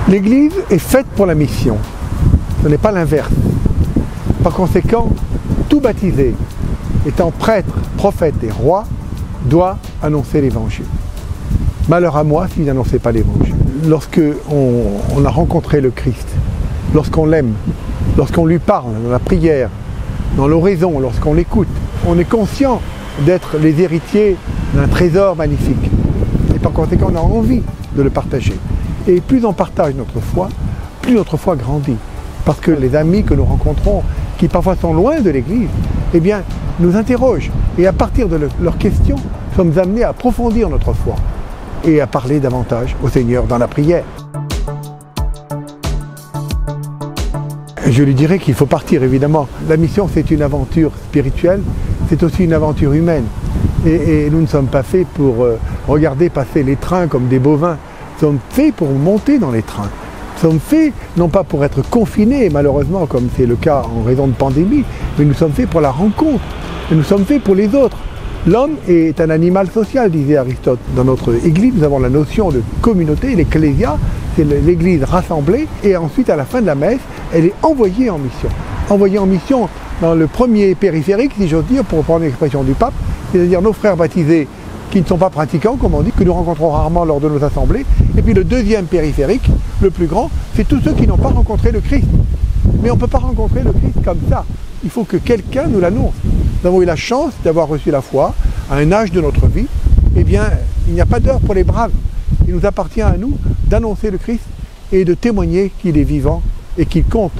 L'Église est faite pour la mission, ce n'est pas l'inverse. Par conséquent, tout baptisé, étant prêtre, prophète et roi, doit annoncer l'Évangile. Malheur à moi s'il n'annonçait pas l'Évangile. Lorsqu'on a rencontré le Christ, lorsqu'on l'aime, lorsqu'on lui parle dans la prière, dans l'oraison, lorsqu'on l'écoute, on est conscient d'être les héritiers d'un trésor magnifique. Et par conséquent, on a envie de le partager. Et plus on partage notre foi, plus notre foi grandit. Parce que les amis que nous rencontrons, qui parfois sont loin de l'Église, eh bien, nous interrogent. Et à partir de leurs questions, nous sommes amenés à approfondir notre foi et à parler davantage au Seigneur dans la prière. Je lui dirais qu'il faut partir, évidemment. La mission, c'est une aventure spirituelle, c'est aussi une aventure humaine. Et nous ne sommes pas faits pour regarder passer les trains comme des bovins. Nous sommes faits pour monter dans les trains. Nous sommes faits, non pas pour être confinés, malheureusement, comme c'est le cas en raison de pandémie, mais nous sommes faits pour la rencontre. Et nous sommes faits pour les autres. L'homme est un animal social, disait Aristote. Dans notre Église, nous avons la notion de communauté, l'ecclésia, c'est l'Église rassemblée, et ensuite, à la fin de la messe, elle est envoyée en mission. Envoyée en mission dans le premier périphérique, si j'ose dire, pour reprendre l'expression du pape, c'est-à-dire nos frères baptisés qui ne sont pas pratiquants, comme on dit, que nous rencontrons rarement lors de nos assemblées. Et puis le deuxième périphérique, le plus grand, c'est tous ceux qui n'ont pas rencontré le Christ. Mais on ne peut pas rencontrer le Christ comme ça. Il faut que quelqu'un nous l'annonce. Nous avons eu la chance d'avoir reçu la foi à un âge de notre vie. Eh bien, il n'y a pas d'heure pour les braves. Il nous appartient à nous d'annoncer le Christ et de témoigner qu'il est vivant et qu'il compte.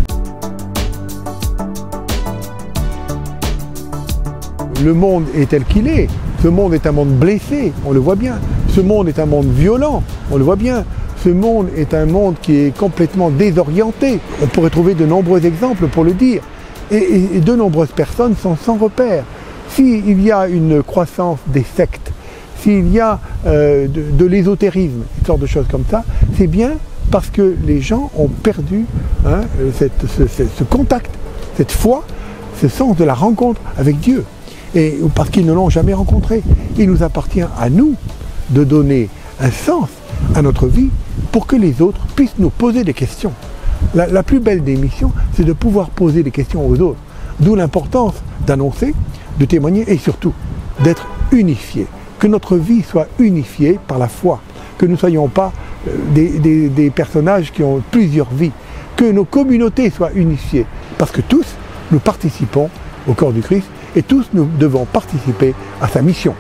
Le monde est tel qu'il est. Ce monde est un monde blessé, on le voit bien. Ce monde est un monde violent, on le voit bien. Ce monde est un monde qui est complètement désorienté. On pourrait trouver de nombreux exemples pour le dire. Et de nombreuses personnes sont sans repère. S'il y a une croissance des sectes, s'il y a de l'ésotérisme, une sorte de choses comme ça, c'est bien parce que les gens ont perdu ce contact, cette foi, ce sens de la rencontre avec Dieu. Et parce qu'ils ne l'ont jamais rencontré. Il nous appartient à nous de donner un sens à notre vie pour que les autres puissent nous poser des questions. La plus belle des missions, c'est de pouvoir poser des questions aux autres. D'où l'importance d'annoncer, de témoigner et surtout d'être unifiés. Que notre vie soit unifiée par la foi. Que nous ne soyons pas des personnages qui ont plusieurs vies. Que nos communautés soient unifiées. Parce que tous, nous participons au corps du Christ et tous nous devons participer à sa mission.